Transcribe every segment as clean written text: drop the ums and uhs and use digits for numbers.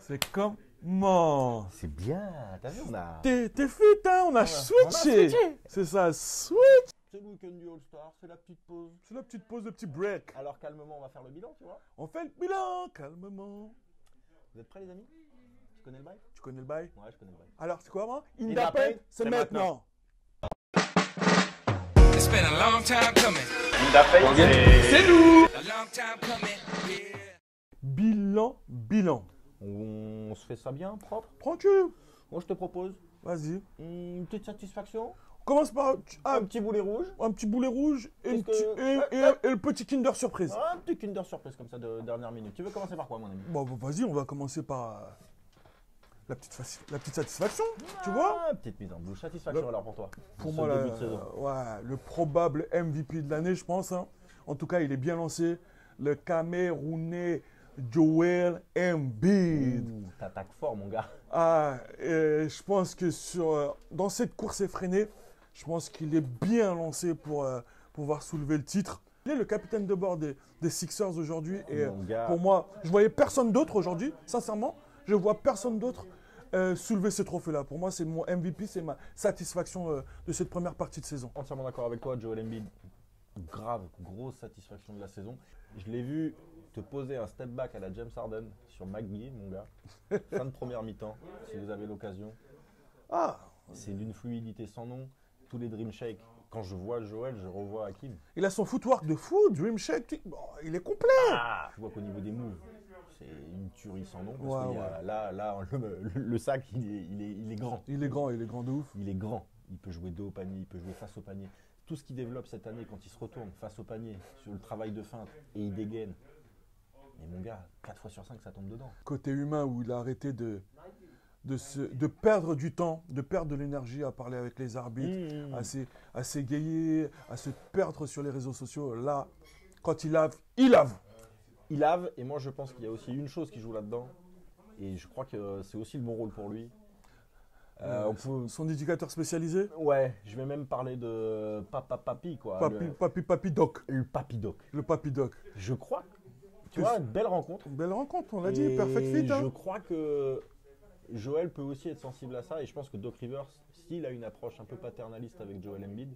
C'est comment? C'est bien, t'as vu, on a... T'es fit, hein? On a switché. C'est ça, switch. C'est le week-end du All-Star, c'est la petite pause. C'est la petite pause, le petit break. Alors calmement, on va faire le bilan, tu vois. On fait le bilan, calmement. Vous êtes prêts, les amis? Tu connais le bail? Tu connais le bail? Ouais, je connais le bail. Alors, c'est quoi, moi? Indapendent, c'est maintenant. It's been a long time coming. Indapendent, C'est nous. A long time coming. Yeah. Bilan. On se fait ça bien, propre. Tranquille. Moi, je te propose Vas-y. une petite satisfaction. On commence par Un petit boulet rouge. un petit boulet rouge et, Qu'est-ce et le petit Kinder Surprise. Un petit Kinder Surprise comme ça de dernière minute. Tu veux commencer par quoi, mon ami? Bon, vas-y, on va commencer par la petite satisfaction, tu vois? Petite mise en bouche. Satisfaction alors pour toi. Pour ce moi, début de saison. le probable MVP de l'année, je pense. Hein. En tout cas, il est bien lancé. Le Camerounais Joel Embiid. T'attaques fort, mon gars. Je pense que dans cette course effrénée, je pense qu'il est bien lancé pour pouvoir soulever le titre. Il est le capitaine de bord des Sixers aujourd'hui. Et Mon gars. pour moi, je voyais personne d'autre aujourd'hui. Sincèrement, je vois personne d'autre soulever ce trophée-là. Pour moi, c'est mon MVP, c'est ma satisfaction de cette première partie de saison. Entièrement d'accord avec toi, Joel Embiid. Grave, grosse satisfaction de la saison. Je l'ai vu te poser un step back à la James Harden sur McGee, mon gars. Fin de première mi-temps, si vous avez l'occasion. C'est d'une fluidité sans nom. Tous les Dream Shake. Quand je vois Joel, je revois Hakim. Il a son footwork de fou, Dream Shake, bon, il est complet. Je vois qu'au niveau des moves, c'est une tuerie sans nom. Parce Ouais, qu'il y a- là, le sac, il est grand. Il est grand de ouf. Il est grand. Il peut jouer dos au panier, il peut jouer face au panier. Tout ce qu'il développe cette année, quand il se retourne face au panier, sur le travail de feinte, et il dégaine. Mais mon gars, 4 fois sur 5, ça tombe dedans. Côté humain, où il a arrêté de perdre du temps, de perdre de l'énergie à parler avec les arbitres, à s'égayer, à se perdre sur les réseaux sociaux. Là, quand il lave, il lave. Il lave, et moi je pense qu'il y a aussi une chose qui joue là-dedans, et je crois que c'est aussi le bon rôle pour lui. Son éducateur spécialisé, Ouais, je vais même parler de Papi, quoi. Papi Doc. Le Papi Doc. Le Papi Doc. Je crois, tu vois, une belle rencontre. Belle rencontre, on l'a dit, Et perfect fit. Hein. Je crois que Joel peut aussi être sensible à ça, et je pense que Doc Rivers, s'il a une approche un peu paternaliste avec Joel Embiid,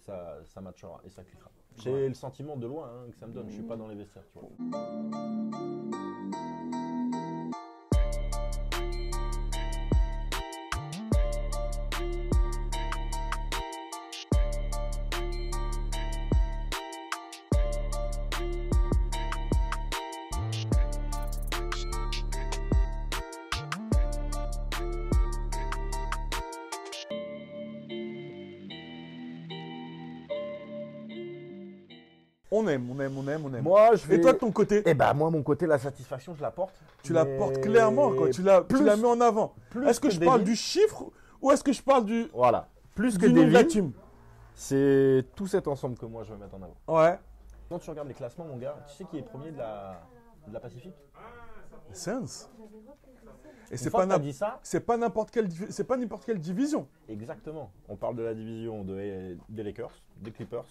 ça matchera et ça cliquera. J'ai le sentiment de loin que ça me donne, je suis pas dans les vestiaires, tu vois. On aime. Moi, je vais... Et toi, de ton côté, moi, mon côté, la satisfaction, je la porte. tu la portes clairement, quoi. Tu la mets en avant. Est-ce que que je parle David. du chiffre ou est-ce que je parle du Voilà. Plus que nom de la David, team? c'est tout cet ensemble que moi, je veux mettre en avant. Ouais. Quand tu regardes les classements, mon gars, tu sais qui est premier de la Pacifique? Sens. Et Une c'est fois pas que t'as dit ça, c'est pas n'importe quelle division. exactement. On parle de la division des Lakers, des Clippers.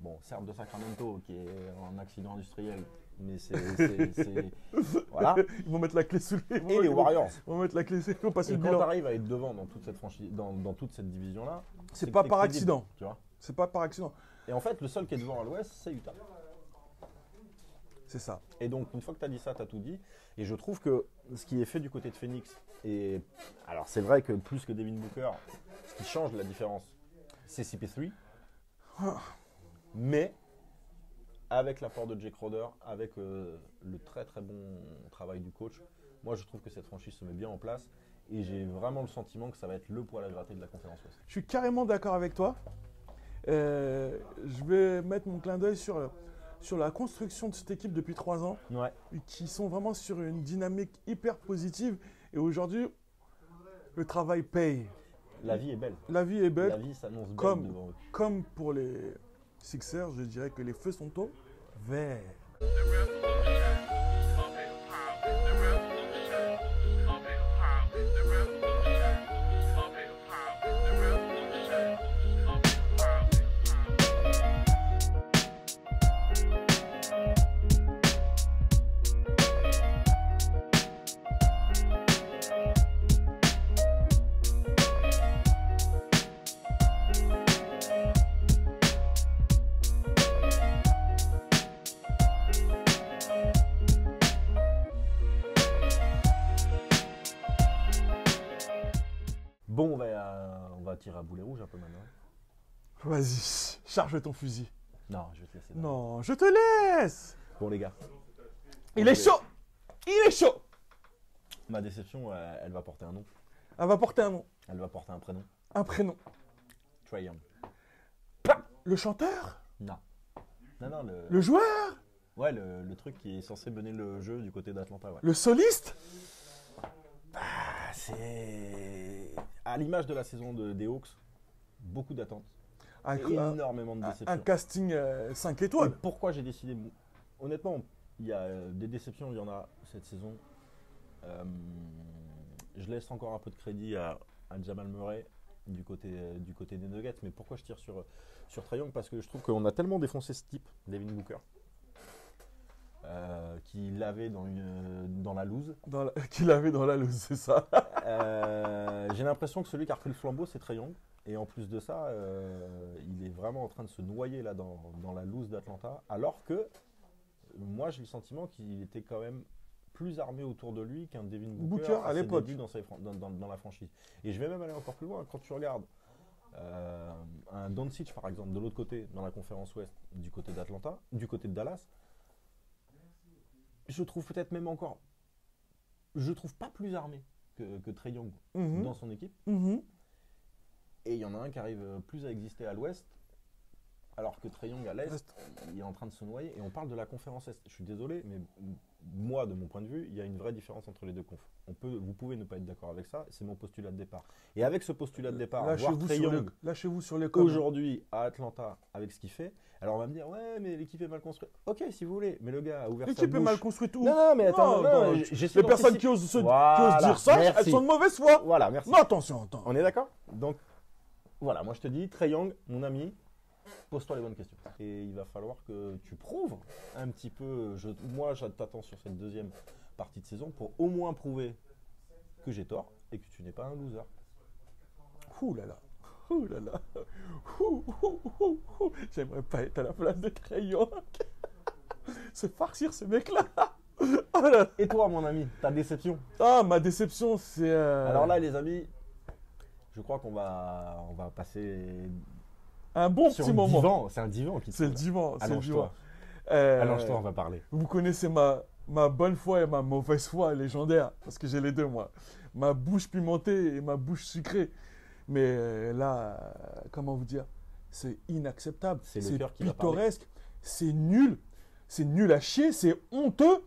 Bon, certes de Sacramento qui est en accident industriel, mais c'est voilà. Ils vont mettre la clé sous les Et les Warriors. Ils vont mettre la clé, ils vont passer Et le quand bilan. tu arrives à être devant dans toute cette franchise, dans toute cette division-là, C'est que pas t'es par crédible, accident. tu vois. C'est pas par accident. Et en fait, le seul qui est devant à l'Ouest, c'est Utah. C'est ça. Et donc, une fois que tu as dit ça, tu as tout dit. Et je trouve que ce qui est fait du côté de Phoenix, et alors c'est vrai que plus que Devin Booker, ce qui change la différence, c'est CP3. Mais avec l'apport de Jake Crowder, avec le très très bon travail du coach, moi je trouve que cette franchise se met bien en place. Et j'ai vraiment le sentiment que ça va être le poil à gratter de la conférence Ouest. Je suis carrément d'accord avec toi. Je vais mettre mon clin d'œil sur la construction de cette équipe depuis 3 ans, Ouais. qui sont vraiment sur une dynamique hyper positive. Et aujourd'hui, le travail paye. La vie est belle. La vie est belle. La vie s'annonce belle Comme- devant eux. Comme pour les Sixers, je dirais que les feux sont au vert. Bon, on va tirer à boulet rouge un peu maintenant. Vas-y, charge ton fusil. Non, je vais te laisser. Non, je te laisse. Bon, les gars. Il est chaud. Il est chaud. Ma déception, elle va porter un nom. Elle va porter un nom, Elle va porter un prénom. un prénom. Trae Young. Le chanteur? Non. Non, Le joueur? ouais, le truc qui est censé mener le jeu du côté d'Atlanta, ouais. Le soliste? Ah, c'est à l'image de la saison des Hawks, beaucoup d'attentes, Un, et énormément de déceptions. un casting 5 Et étoiles. pourquoi j'ai décidé honnêtement, il y a des déceptions, il y en a cette saison. Je laisse encore un peu de crédit à Jamal Murray du côté des Nuggets, mais pourquoi je tire sur Trae Young? Parce que je trouve qu'on a tellement défoncé ce type, Devin Booker, qu'il avait dans la loose. Qu'il avait dans la loose, c'est ça. J'ai l'impression que celui qui a repris le flambeau, c'est Trae Young. Et en plus de ça, il est vraiment en train de se noyer là dans la loose d'Atlanta. Alors que moi, j'ai le sentiment qu'il était quand même plus armé autour de lui qu'un Devin Booker à l'époque dans la franchise. Et je vais même aller encore plus loin. Quand tu regardes un Doncic, par exemple, de l'autre côté, dans la conférence Ouest, du côté d'Atlanta, du côté de Dallas, je trouve peut-être même encore... Je trouve pas plus armé que Trae Young dans son équipe. Et il y en a un qui arrive plus à exister à l'Ouest, alors que Trae Young à l'Est, il est en train de se noyer. Et on parle de la conférence Est. Je suis désolé, mais moi, de mon point de vue, il y a une vraie différence entre les deux confs. Vous pouvez ne pas être d'accord avec ça, c'est mon postulat de départ. Et avec ce postulat de départ, voir Trae Young lâchez-vous sur les codes. aujourd'hui à Atlanta avec ce qu'il fait, alors on va me dire, ouais, mais l'équipe est mal construite. Ok, si vous voulez, mais le gars a ouvert sa bouche. L'équipe est mal construite où? Non, mais attends, les personnes qui osent dire ça, merci. elles sont de mauvaise foi. Voilà, merci. Non, attention, attends. On est d'accord? Donc, voilà, moi je te dis, Trae Young, mon ami, pose-toi les bonnes questions. Et il va falloir que tu prouves un petit peu. Moi, je t'attends sur cette deuxième partie de saison pour au moins prouver que j'ai tort et que tu n'es pas un loser. Ouh là là. Ouh là là. J'aimerais pas être à la place de Trae Young. Se farcir ce mec-là. Oh là là. Et toi, mon ami, ta déception? Ah, ma déception, c'est... Alors là, les amis, je crois qu'on va passer un bon sur petit un moment. divan. C'est un divan qui te C'est le divan. C'est le divan. Allonge-toi, on va parler. Vous connaissez ma bonne foi et ma mauvaise foi légendaire, parce que j'ai les deux, moi. Ma bouche pimentée et ma bouche sucrée. Mais là, comment vous dire, c'est inacceptable. C'est le cœur qui va pittoresque. C'est nul. C'est nul à chier. C'est honteux.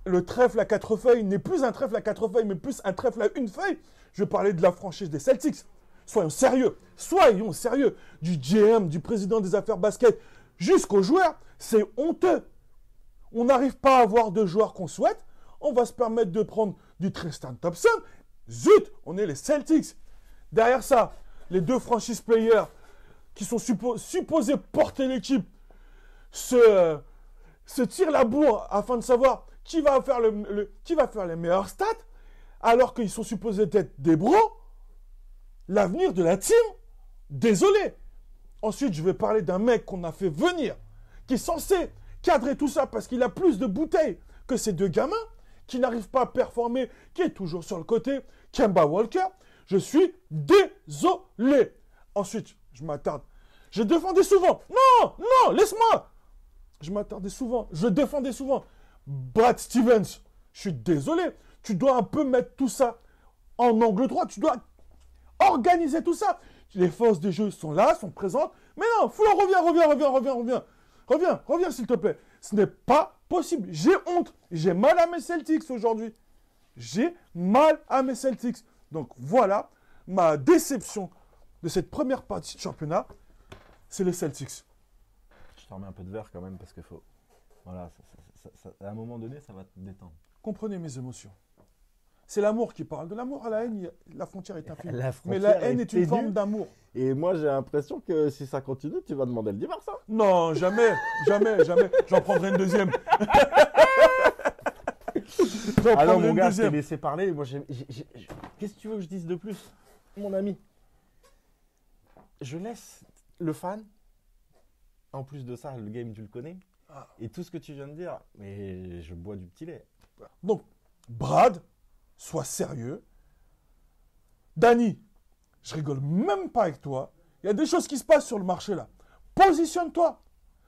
Le trèfle à 4 feuilles n'est plus un trèfle à 4 feuilles, mais plus un trèfle à une feuille. Je parlais de la franchise des Celtics. Soyons sérieux. Soyons sérieux. Du GM, du président des affaires basket, jusqu'aux joueurs, c'est honteux. On n'arrive pas à avoir de joueurs qu'on souhaite. On va se permettre de prendre du Tristan Thompson. Zut, on est les Celtics. Derrière ça, les deux franchise players qui sont supposés porter l'équipe se tirent la bourre afin de savoir qui va faire les meilleurs stats, alors qu'ils sont supposés être des bros. L'avenir de la team, désolé. Ensuite, je vais parler d'un mec qu'on a fait venir, qui est censé cadrer tout ça parce qu'il a plus de bouteilles que ces deux gamins, qui n'arrivent pas à performer, qui est toujours sur le côté, Kemba Walker. Je suis désolé. Ensuite, je m'attarde. Je défendais souvent. Non, laisse-moi. Je m'attardais souvent. Je défendais souvent. Brad Stevens, je suis désolé. Tu dois un peu mettre tout ça en angle droit. Tu dois organiser tout ça. Les forces des jeux sont là, sont présentes. Mais non, Flo, reviens, s'il te plaît. Ce n'est pas possible. J'ai honte. J'ai mal à mes Celtics aujourd'hui. J'ai mal à mes Celtics. Donc voilà, ma déception de cette première partie de championnat, c'est les Celtics. Je te remets un peu de verre quand même parce qu'il faut... Voilà, à un moment donné, ça va te détendre. Comprenez mes émotions. C'est l'amour qui parle. De l'amour à la haine, la frontière est infinie. La Mais frontière la haine est une ténue. forme d'amour. Et moi, j'ai l'impression que si ça continue, tu vas demander le divorce. Hein. Non, jamais. J'en prendrai une deuxième. Alors mon gars, je t'ai laissé parler. Moi, qu'est-ce que tu veux que je dise de plus, mon ami? Je laisse le fan. En plus de ça, le game, tu le connais. Et tout ce que tu viens de dire, mais je bois du petit lait. Donc, Brad, sois sérieux. Danny, je rigole même pas avec toi. Il y a des choses qui se passent sur le marché là. Positionne-toi.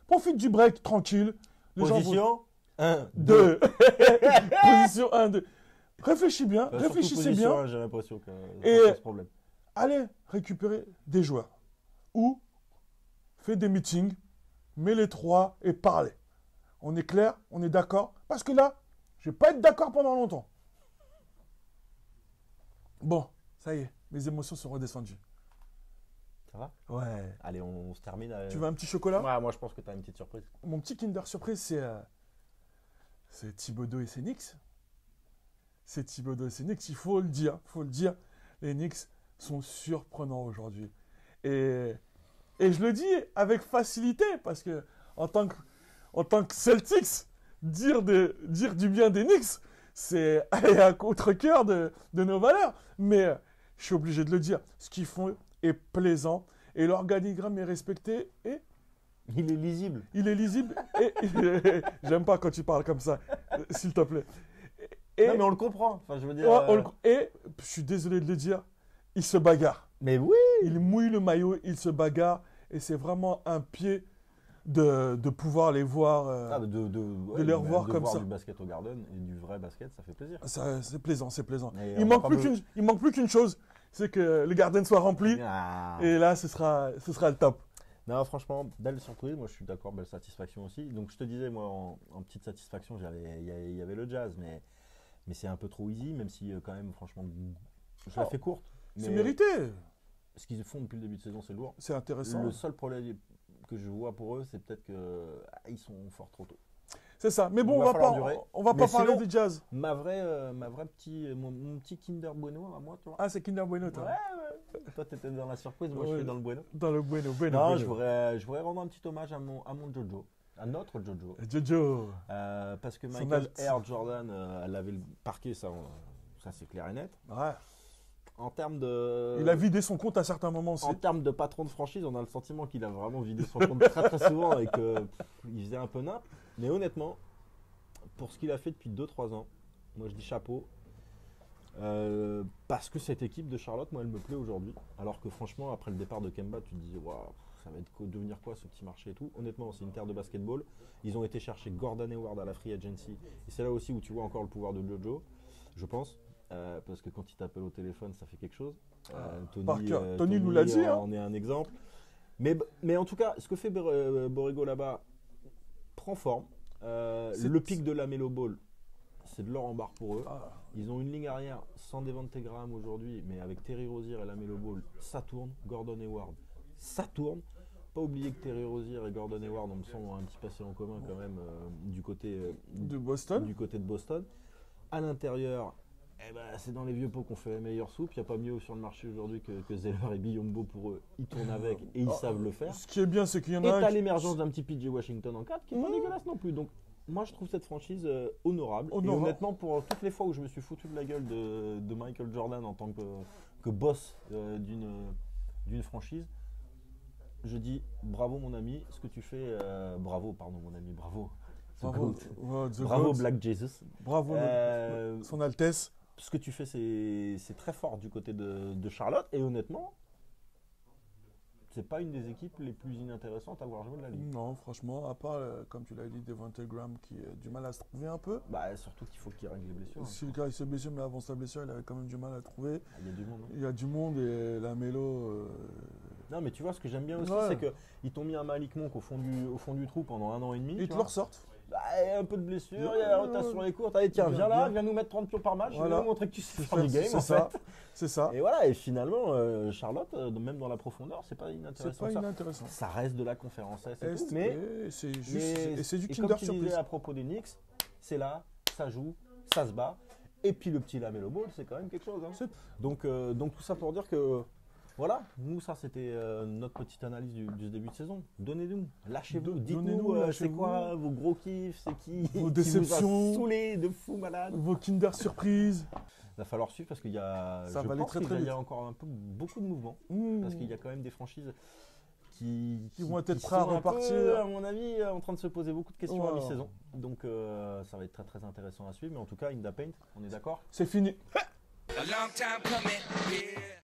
Profite du break tranquille. Les gens vont- Position 1, 2. Position 1, 2. Réfléchis bien, réfléchissez bien. J'ai l'impression que Et- c'est ce problème. Allez récupérer des joueurs. Ou fais des meetings, mets les trois et parlez. On est clair, on est d'accord. Parce que là, je vais pas être d'accord pendant longtemps. Bon, ça y est, mes émotions sont redescendues. Ça va? Ouais. Allez, on se termine. Tu veux un petit chocolat? Ouais, moi je pense que tu as une petite surprise. Mon petit Kinder Surprise, c'est Thibodeau et ses Knicks. C'est Thibodeau et ses Knicks, il faut le dire, faut le dire. Les Knicks sont surprenants aujourd'hui. Et je le dis avec facilité, parce que en tant que Celtics, dire du bien des Knicks, c'est aller à contre-cœur de nos valeurs. Mais je suis obligé de le dire, ce qu'ils font est plaisant, et l'organigramme est respecté, et Il est lisible. il est lisible, et j'aime pas quand tu parles comme ça, s'il te plaît. Et, Non, mais on le comprend. Enfin, je veux dire. et je suis désolé de le dire, ils se bagarrent. Mais oui. Ils mouillent le maillot, ils se bagarrent, et c'est vraiment un pied de pouvoir les voir. Ah, les revoir comme voir ça. du basket au Garden et du vrai basket, ça fait plaisir. C'est plaisant, c'est plaisant. Et Il on manque, va plus pas il manque plus qu'une chose, c'est que le Garden soit rempli, Ah. et là, ce sera le top. Non, franchement, belle surprise. Moi, je suis d'accord, belle satisfaction aussi. Donc, je te disais, moi, en petite satisfaction, il y avait le Jazz, mais c'est un peu trop easy, même si, quand même, franchement, je la fais courte. C'est Mais mérité, ce qu'ils font depuis le début de saison, c'est lourd. c'est intéressant. Le seul problème que je vois pour eux, c'est peut-être qu'ils sont forts trop tôt. C'est ça. Mais bon, Il va falloir on durer. va Mais pas parler sinon- du Jazz. Mon petit Kinder Bueno à moi, tu vois. Ah, c'est Kinder Bueno, toi. Ouais. Toi, t'étais dans la surprise, moi, je Ouais. suis dans le Bueno. Dans le Bueno, Non, Bueno. je voudrais rendre un petit hommage à mon Jojo, à notre Jojo. Jojo. Parce que Son Michael alt. Air Jordan, elle avait le parquet, ça c'est clair et net. Ouais. En termes de. Il a vidé son compte à certains moments aussi. En termes de patron de franchise, on a le sentiment qu'il a vraiment vidé son compte très très souvent et qu'il faisait un peu nimp. Mais honnêtement, pour ce qu'il a fait depuis 2-3 ans, moi je dis chapeau. Parce que cette équipe de Charlotte, moi elle me plaît aujourd'hui. Alors que franchement, après le départ de Kemba, tu te dis, waouh, ça va devenir quoi ce petit marché et tout. Honnêtement, c'est une terre de basketball. Ils ont été chercher Gordon Hayward à la free agency. Et c'est là aussi où tu vois encore le pouvoir de Jojo, je pense. Parce que quand il t'appelle au téléphone, ça fait quelque chose. Tony nous l'a dit, hein. On est un exemple. Mais en tout cas, ce que fait Borrego là-bas prend forme. Le pic de la Melo Ball, c'est de l'or en barre pour eux. Ah. Ils ont une ligne arrière sans Devontae Graham aujourd'hui, mais avec Terry Rozier et la Melo Ball, ça tourne. Gordon Hayward, ça tourne. Pas oublier que Terry Rozier et Gordon Hayward, on me semble, ont un petit passé en commun quand même du côté De Boston. du côté de Boston. À l'intérieur, c'est dans les vieux pots qu'on fait la meilleure soupe. Il n'y a pas mieux sur le marché aujourd'hui que Zeller et Biyombo pour eux. Ils tournent avec et ils savent le faire. Ce qui est bien, c'est qu'il y en Et a t'as un qui- l'émergence d'un petit PJ Washington en 4 qui est pas dégueulasse non plus. Donc moi je trouve cette franchise honorable. Et Honorable. honnêtement, pour toutes les fois où je me suis foutu de la gueule de Michael Jordan en tant que boss d'une franchise, je dis bravo mon ami, ce que tu fais, bravo mon ami, bravo. The Bravo, GOAT. ouais, The Bravo Goat. Black Jesus. Bravo, Son Altesse. Ce que tu fais, c'est très fort du côté de Charlotte. Et honnêtement, c'est pas une des équipes les plus inintéressantes à voir jouer de la ligue. Non, franchement, à part, comme tu l'as dit, Devontae Graham qui a du mal à se trouver un peu. Bah, surtout qu'il faut qu'il règle les blessures. hein. Si le gars il s'est blessé, mais avant sa blessure, il avait quand même du mal à trouver. Il y a du monde. hein. Il y a du monde et la mélo. Non, mais tu vois, ce que j'aime bien aussi, Ouais. c'est qu'ils t'ont mis un Malik Monk au fond du trou pendant 1 an et demi. Ils tu te vois. le ressortent. Bah, il y a un peu de blessure, il y a la rotation est courte. Allez, tiens, viens là, viens nous mettre 30 pions par match, Voilà. viens nous montrer que tu sais faire du game. C'est en ça. fait. C'est ça. Et voilà, et finalement, Charlotte, même dans la profondeur, c'est pas C'est inintéressant. pas ça. inintéressant. Ça reste de la conférence S et Est, tout, mais et c'est juste. Mais- Et c'est du et Kinder comme tu Surprise. disais à propos des Knicks, c'est là, ça joue, ça se bat. Et puis le petit Lamelo Ball, c'est quand même quelque chose. hein. C'est- Donc tout ça pour dire que voilà, nous ça c'était notre petite analyse du début de saison. Donnez-nous, lâchez-vous, Donnez-nous, dites-nous c'est lâchez-vous. quoi vos gros kiffs, c'est qui Vos qui déceptions. vous a saoulé de fou malade. Vos Kinder Surprise. Il va falloir suivre parce qu'il y a, Ça je va aller pense très, qu'il très y a vite. encore beaucoup de mouvements. Mmh. Parce qu'il y a quand même des franchises qui vont être qui prêts à sont un peu, repartir. à mon avis, en train de se poser beaucoup de questions à Wow. mi-saison. Donc ça va être très très intéressant à suivre. Mais en tout cas, In The Paint, on est d'accord? C'est fini. A long time coming, yeah.